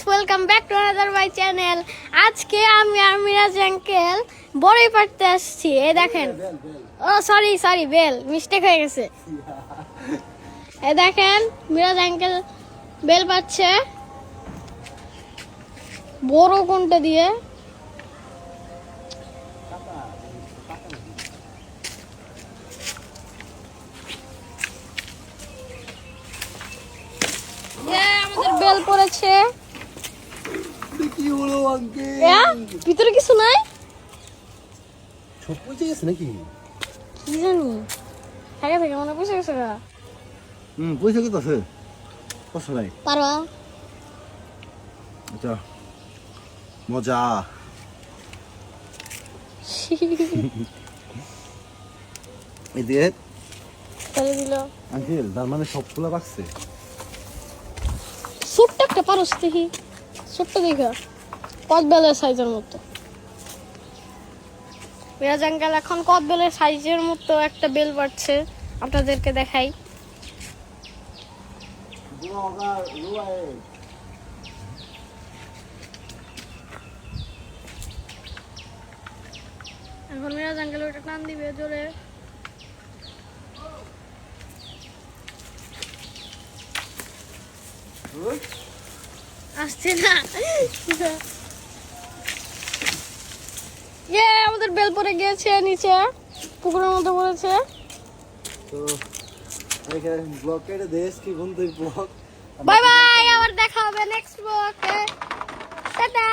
Guys, welcome back to another my channel. আজকে আমি আর Miraj uncle বড়ই পাড়তে আসছি। এই দেখেন, ও সরি বেল মিস্টেক হয়ে গেছে। এই দেখেন মিরাজ আঙ্কেল বেল পাচ্ছে বড় কোনটা দিয়ে। আমাদের বেল পড়েছে। কি হলো আঙ্কেল? ভিতরে কিছু নাই, সব পয়সা গেছে নাকি? কি জানি থাকে থাকে মনে পয়সা গেছে গা। পয়সা কত আছে? কত নাই পারবা? আচ্ছা, মজা। এদিকে তাহলে দিল আঙ্কেল, তার মানে সবগুলা বাকছে। ছোট্ট একটা পারস দেখি, ছোট্ট দেখা কদ বেলের সাইজের মতো। মিরাজ আঙ্কেল এখন কদ বেলের সাইজের মতো একটা বেল পাচ্ছে, আপনাদেরকে দেখাই। এখন মিরাজ আঙ্কেল ওটা টান দিবে জোরে। আসছে না। আমাদের বেল পড়ে গিয়েছে নিচে, পুকুরের মধ্যে পড়েছে। তো এখানে ব্লগ কেটে দেশ কি বন্ধুর ব্লগ। বাই বাই, আবার দেখা হবে নেক্সট ব্লগে। টাটা।